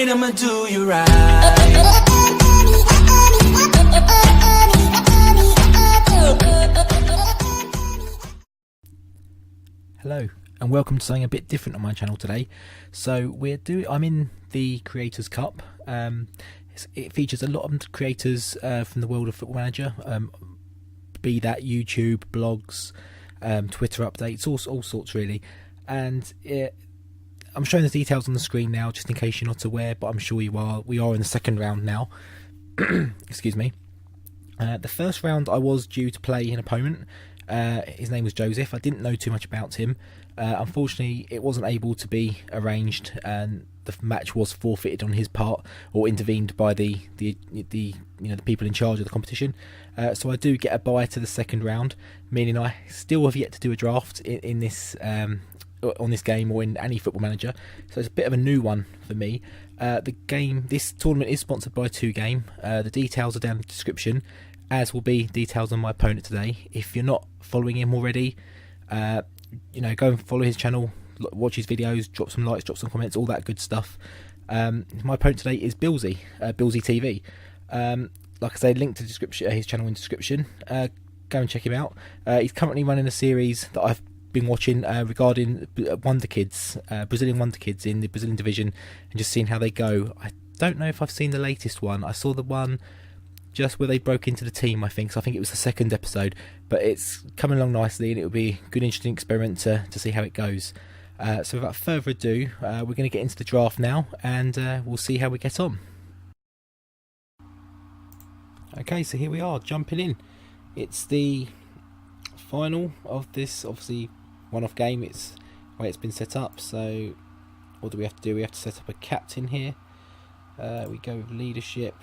right, I'ma do you right. Hello and welcome to something a bit different on my channel today. So I'm in the Creators Cup. It features a lot of creators from the world of Football Manager, be that YouTube, blogs, Twitter updates, all sorts really. And I'm showing the details on the screen now, just in case you're not aware, but I'm sure you are. We are in the second round now. Excuse me. The first round I was due to play an opponent. His name was Joseph. I didn't know too much about him. Unfortunately, it wasn't able to be arranged, and the match was forfeited on his part, or intervened by the people in charge of the competition. So I do get a bye to the second round, meaning I still have yet to do a draft in this on this game or in any Football Manager. So it's a bit of a new one for me. This tournament is sponsored by 2Game. The details are down in the description, as will be details on my opponent today. If you're not following him already, go and follow his channel, watch his videos, drop some likes, drop some comments, all that good stuff. My opponent today is Billzy, Billzy TV. Like I say, link to his channel in the description. Go and check him out. He's currently running a series that I've been watching regarding Wonder Kids, Brazilian Wonder Kids in the Brazilian division, and just seeing how they go. I don't know if I've seen the latest one. I saw the one just where they broke into the team, I think. So I think it was the second episode, but it's coming along nicely, and it will be a good, interesting experiment to see how it goes. So without further ado, we're going to get into the draft now, and we'll see how we get on. Okay, so here we are, jumping in. It's the final of this, obviously, one-off game. It's the way it's been set up. So what do we have to do? We have to set up a captain here. We go with leadership.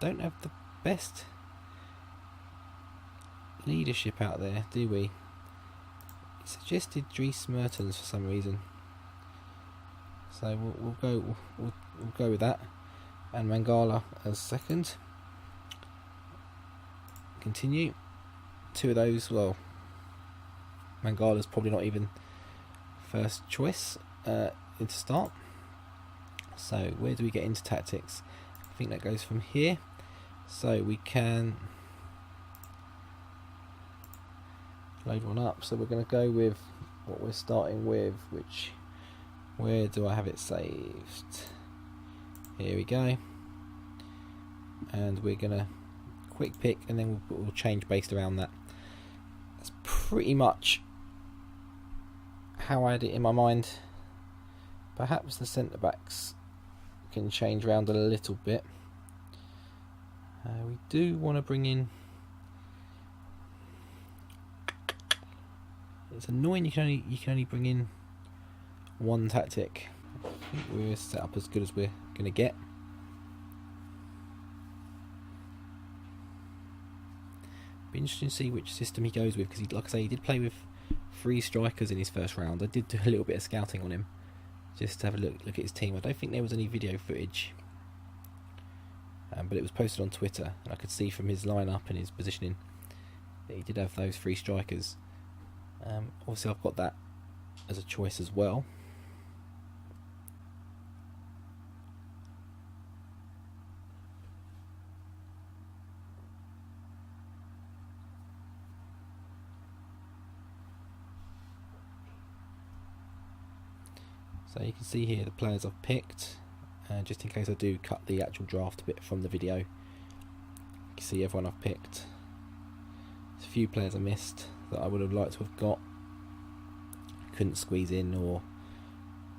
Don't have the best leadership out there, do we? It suggested Dries Mertens for some reason, so we'll go with that, and Mangala as second. Continue. Two of those. Well, Mangala's probably not even first choice to start. So where do we get into tactics? I think that goes from here. So we can load one up. So we're going to go with what we're starting with, where do I have it saved? Here we go. And we're going to quick pick, and then we'll change based around that. That's pretty much how I had it in my mind. Perhaps the centre backs can change around a little bit. We do want to bring in. It's annoying you can only bring in one tactic. I think we're set up as good as we're going to get. Be interesting to see which system he goes with, because like I say, he did play with 3 strikers in his first round. I did do a little bit of scouting on him, just to have a look at his team. I don't think there was any video footage, but it was posted on Twitter, and I could see from his lineup and his positioning that he did have those 3 strikers. Obviously I've got that as a choice as well. So you can see here the players I've picked, just in case I do cut the actual draft a bit from the video. You can see everyone I've picked. There's a few players I missed that I would have liked to have got, couldn't squeeze in, or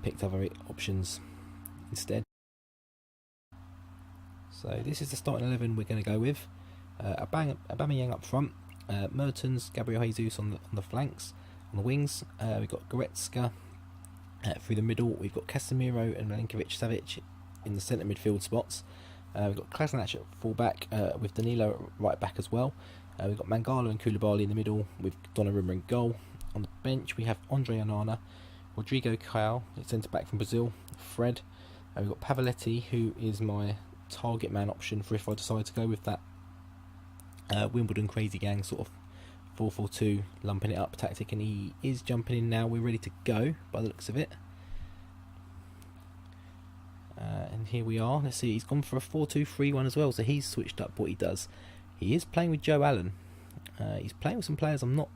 picked other options instead. So this is the starting 11 we're going to go with. Aubameyang up front, Mertens, Gabriel Jesus on the flanks, on the wings. We've got Goretzka through the middle. We've got Casemiro and Milinkovic-Savic in the centre midfield spots. We've got Klasnach at full back, with Danilo at right back as well. We've got Mangala and Koulibaly in the middle, with Donnarumma in goal. On the bench we have Andre Onana, Rodrigo Caio, centre back from Brazil, Fred. We've got Pavoletti, who is my target man option for if I decide to go with that Wimbledon crazy gang sort of 4-4-2 lumping it up tactic, and he is jumping in now. We're ready to go by the looks of it. And here we are. Let's see, he's gone for a 4-2-3-1 as well, so he's switched up what he does. He is playing with Joe Allen. He's playing with some players I'm not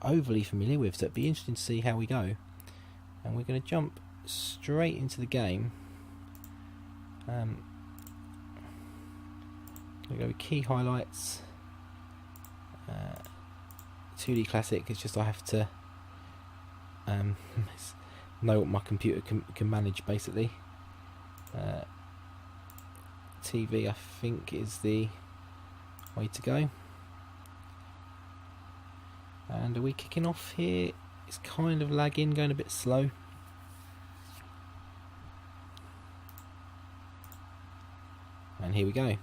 overly familiar with, so it'd be interesting to see how we go. And we're going to jump straight into the game. Going to go with key highlights. 2D classic. It's just I have to know what my computer can manage, basically. TV, I think, is the way to go. And are we kicking off here? It's kind of lagging, going a bit slow. And here we go.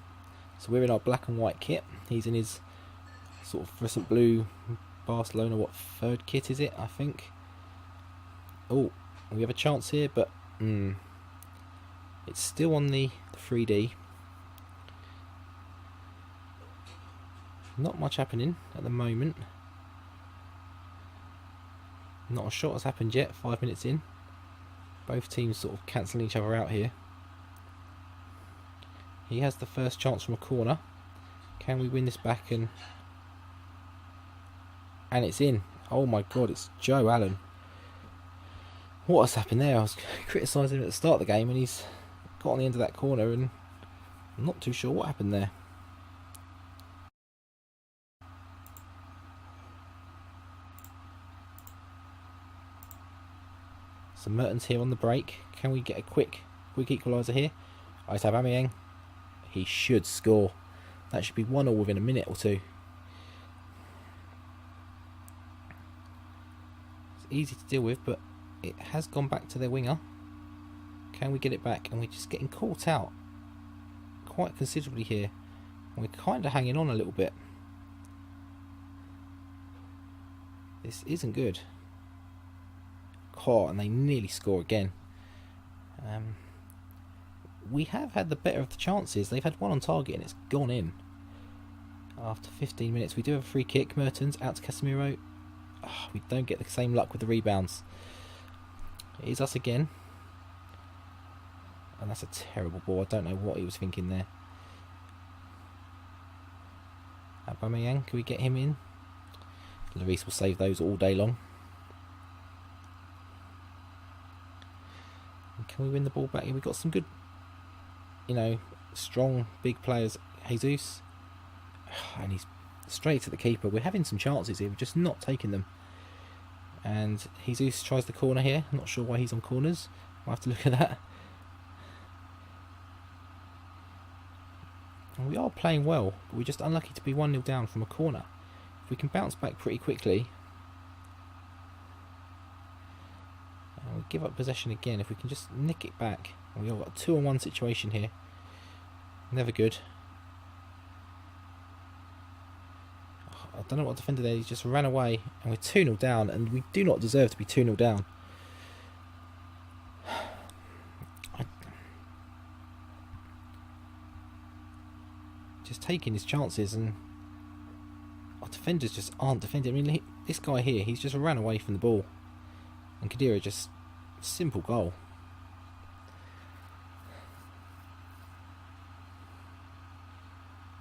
So we're in our black and white kit. He's in his sort of fluorescent blue Barcelona, what, third kit is it, I think. Oh, we have a chance here, but it's still on the 3D. Not much happening at the moment. Not a shot has happened yet, 5 minutes in. Both teams sort of cancelling each other out here. He has the first chance from a corner. Can we win this back? And it's in. Oh my god, it's Joe Allen. What has happened there? I was criticising him at the start of the game and he's got on the end of that corner and I'm not too sure what happened there. So Mertens here on the break. Can we get a quick equaliser here? I have Aubameyang. He should score. That should be 1-1 within a minute or two. It's easy to deal with, but it has gone back to their winger. Can we get it back? And we're just getting caught out quite considerably here. And we're kind of hanging on a little bit. This isn't good. Oh, and they nearly score again. We have had the better of the chances. They've had one on target and it's gone in. After 15 minutes, we do have a free kick. Mertens out to Casemiro. Oh, we don't get the same luck with the rebounds. It is us again. And that's a terrible ball. I don't know what he was thinking there. Aubameyang, can we get him in? Lloris will save those all day long. And can we win the ball back? We've got some good, strong, big players. Jesus. And he's straight to the keeper. We're having some chances here. We're just not taking them. And Jesus tries the corner here. I'm not sure why he's on corners. I'll have to look at that. And we are playing well, but we're just unlucky to be 1-0 down from a corner. If we can bounce back pretty quickly, and we give up possession again, if we can just nick it back. And we've got a 2-on-1 situation here. Never good. I don't know what defender there, he just ran away and we're 2-0 down and we do not deserve to be 2-0 down. Just taking his chances and our defenders just aren't defending. I mean, this guy here, he's just ran away from the ball and Khedira just, simple goal.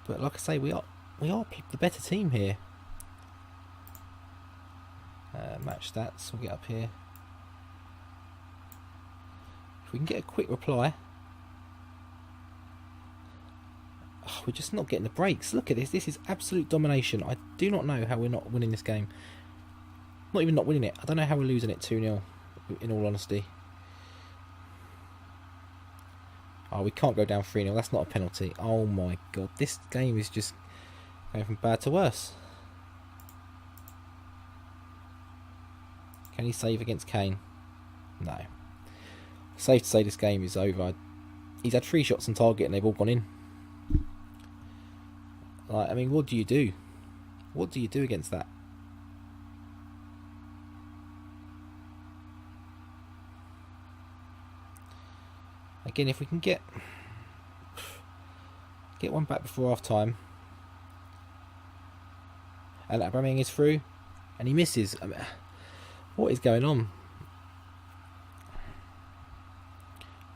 But like I say, we are the better team here. Match stats, we'll get up here. If we can get a quick reply. Oh, we're just not getting the breaks. Look at this. This is absolute domination. I do not know how we're not winning this game. Not even not winning it. I don't know how we're losing it 2-0, in all honesty. Oh, we can't go down 3-0. That's not a penalty. Oh my god. This game is just going from bad to worse. Can he save against Kane? No. Safe to say this game is over. He's had 3 shots on target and they've all gone in. Like, I mean, what do you do? What do you do against that? Again, if we can get one back before half time. And Aubameyang is through. And he misses. I mean, what is going on?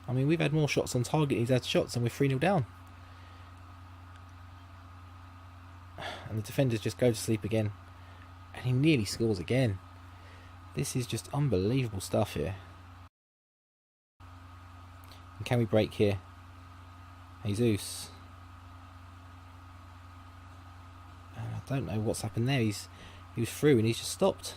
I mean, we've had more shots on target, he's had shots, and we're 3-0 down. And the defenders just go to sleep again. And he nearly scores again. This is just unbelievable stuff here. And can we break here? Jesus. I don't know what's happened there. He was through and he's just stopped.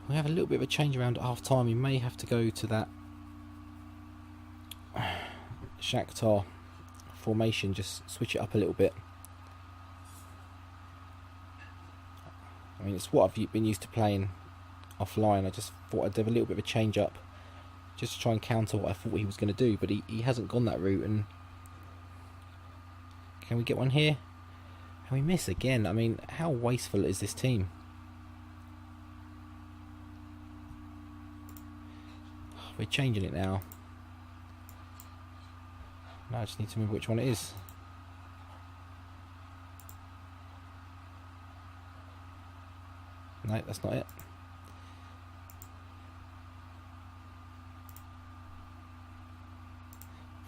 We have a little bit of a change around at half time. We may have to go to that Shakhtar formation, just switch it up a little bit. I mean, it's what I've been used to playing offline. I just thought I'd have a little bit of a change up, just to try and counter what I thought he was going to do, but he hasn't gone that route. And can we get one here? And we miss again. I mean, how wasteful is this team? We're changing it now. Now I just need to remember which one it is. No, that's not it.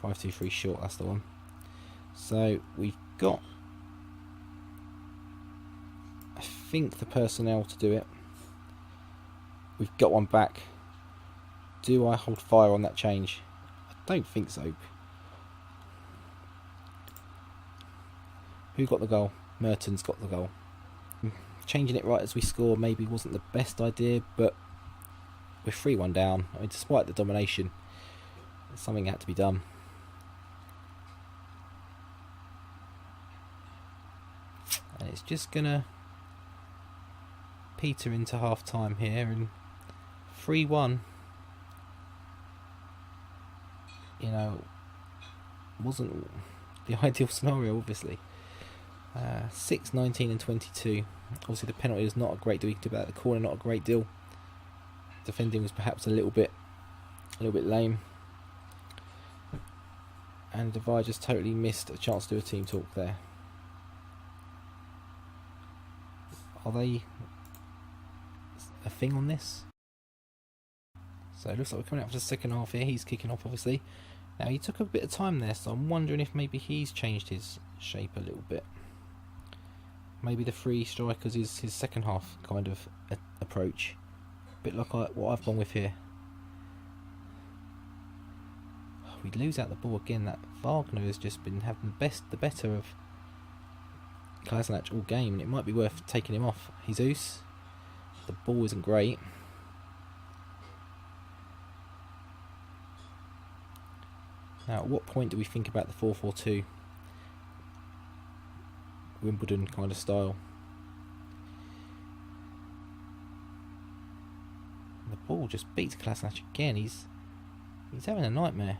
Five, 2, 3 short, that's the one. So we've got, I think, the personnel to do it. We've got one back. Do I hold fire on that change? I don't think so. Who got the goal? Mertens got the goal. Changing it right as we score maybe wasn't the best idea, but we're 3-1 down. I mean, despite the domination, something had to be done. And it's just gonna peter into half time here, and 3-1, you know, wasn't the ideal scenario, obviously. 6, 19 and 22. Obviously the penalty is not a great deal. You can do about the corner, not a great deal. Defending was perhaps a little bit lame. And Devi just totally missed a chance to do a team talk there. Are they a thing on this? So it looks like we're coming out for the second half here. He's kicking off, obviously. Now he took a bit of time there, so I'm wondering if maybe he's changed his shape a little bit. Maybe the three strikers is his second half kind of approach. A bit like what I've gone with here. We lose out the ball again. That Wagner has just been having the better of Kolasinac all game, and it might be worth taking him off. Jesus, the ball isn't great. Now, at what point do we think about the 4-4-2 Wimbledon kind of style? The ball just beats Kolasinac again. He's having a nightmare.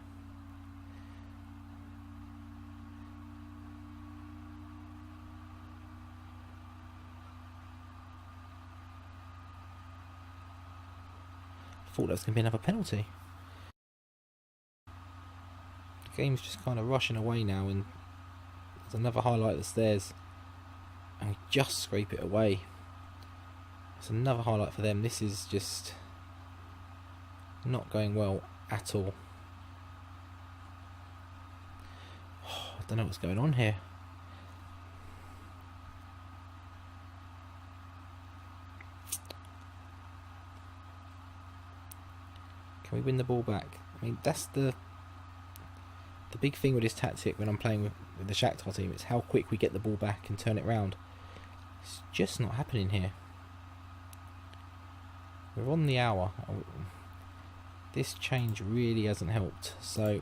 I thought that was going to be another penalty. The game's just kind of rushing away now, and there's another highlight that's theirs, and we just scrape it away. It's another highlight for them. This is just not going well at all. I don't know what's going on here. Can we win the ball back? I mean, that's the big thing with this tactic when I'm playing with the Shakhtar team. It's how quick we get the ball back and turn it round. It's just not happening here. We're on the hour. This change really hasn't helped, so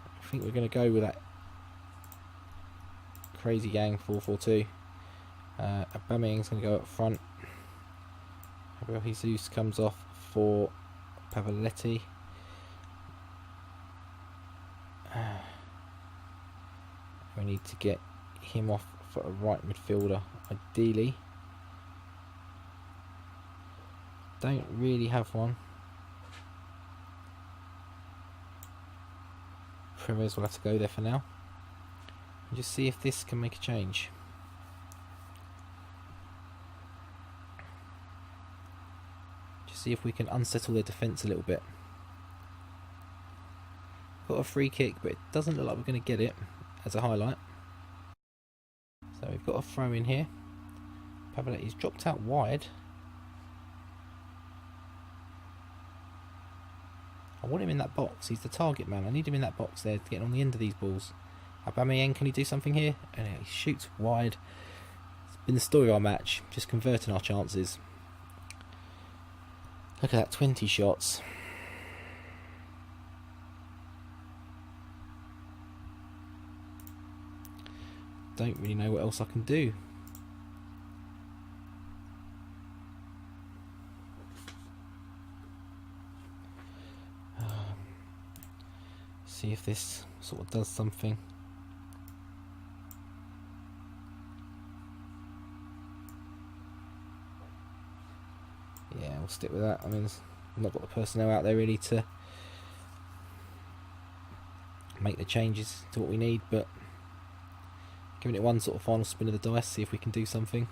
I think we're going to go with that crazy gang 4-4-2. Aubameyang's going to go up front. Gabriel Jesus comes off for Pavoletti. We need to get him off for a right midfielder, ideally. Don't really have one. Perez will have to go there for now. And just see if this can make a change. Just see if we can unsettle their defence a little bit. Got a free kick, but it doesn't look like we're going to get it as a highlight. So we've got a throw in here. Pavoletti's dropped out wide. I want him in that box. He's the target man. I need him in that box there to get on the end of these balls. Aubameyang, can he do something here? And he shoots wide. It's been the story of our match. Just converting our chances. Look at that, 20 shots. Don't really know what else I can do. See if this sort of does something. Yeah, we'll stick with that. I mean, I've not got the personnel out there really to make the changes to what we need, but giving it one sort of final spin of the dice, see if we can do something.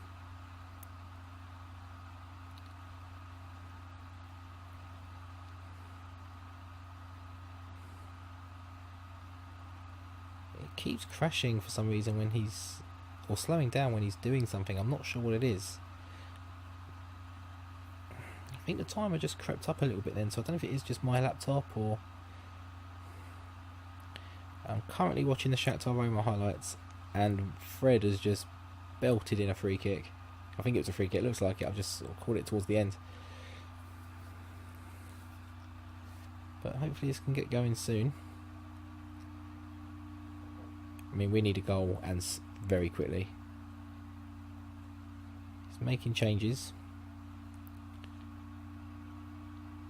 It keeps crashing for some reason when he's, or slowing down when he's doing something. I'm not sure what it is. I think the timer just crept up a little bit then, so I don't know if it is just my laptop or... I'm currently watching the Shakhtar Roma highlights, and Fred has just belted in a free kick. I think it was a free kick, it looks like it, I've just sort of caught it towards the end. But hopefully this can get going soon. I mean, we need a goal, and very quickly. He's making changes.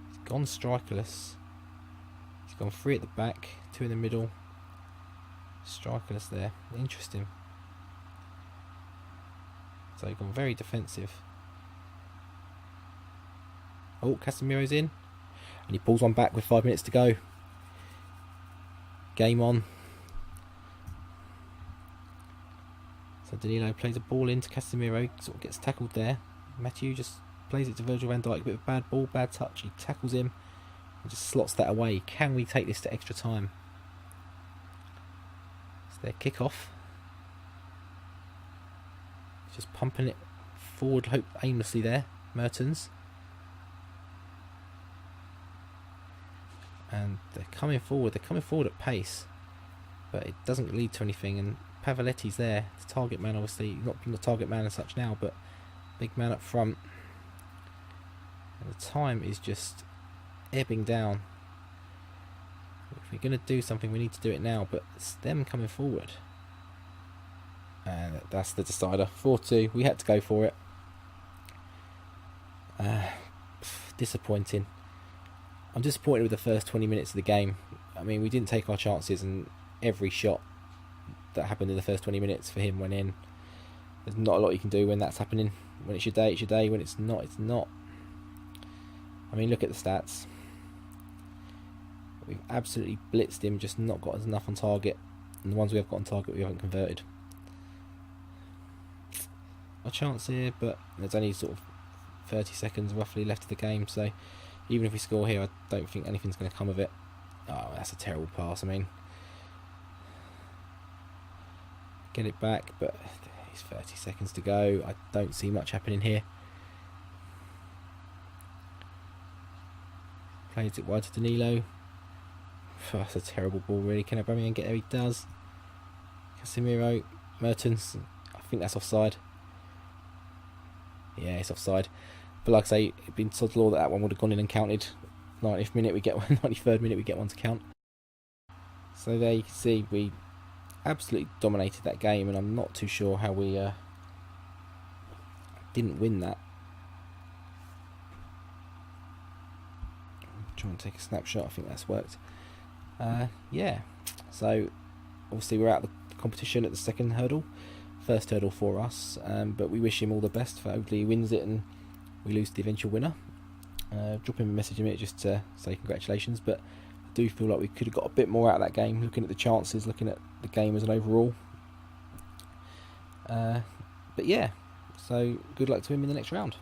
He's gone strikerless. He's gone 3 at the back, 2 in the middle. Strikerless there. Interesting. So he's gone very defensive. Oh, Casemiro's in. And he pulls one back with 5 minutes to go. Game on. So Danilo plays a ball into Casemiro, sort of gets tackled there. Matthew just plays it to Virgil van Dijk, a bit of a bad ball, bad touch. He tackles him and just slots that away. Can we take this to extra time? It's their kick-off. Just pumping it forward, hope aimlessly there. Mertens. And they're coming forward at pace, but it doesn't lead to anything. And Pavoletti's there, the target man, obviously not the target man as such now, but big man up front. And the time is just ebbing down. If we're going to do something, we need to do it now, but it's them coming forward. And that's the decider. 4-2, we had to go for it. Disappointing. I'm disappointed with the first 20 minutes of the game. I mean, we didn't take our chances, and every shot that happened in the first 20 minutes for him went in. There's not a lot you can do when that's happening. When it's your day, it's your day. When it's not, it's not. I mean, look at the stats. We've absolutely blitzed him, just not got enough on target. And the ones we have got on target, we haven't converted. A chance here, but there's only sort of 30 seconds roughly left of the game, so even if we score here, I don't think anything's going to come of it. Oh, that's a terrible pass. I mean, get it back, but it's 30 seconds to go. I don't see much happening here. Plays it wide to Danilo. Oh, that's a terrible ball, really. Can Aubameyang get there? He does. Casemiro, Mertens. I think that's offside. Yeah, it's offside. But like I say, it'd been sod law that one would have gone in and counted. 90th minute we get one, 93rd minute we get one to count. So there you can see we absolutely dominated that game, and I'm not too sure how we didn't win that. Try and take a snapshot. I think that's worked. Yeah, so obviously we're out of the competition at the second hurdle. First hurdle for us, but we wish him all the best. For hopefully he wins it and we lose the eventual winner. Drop him a message in a minute just to say congratulations, but I do feel like we could have got a bit more out of that game, looking at the chances, looking at the game as an overall. But yeah, so good luck to him in the next round.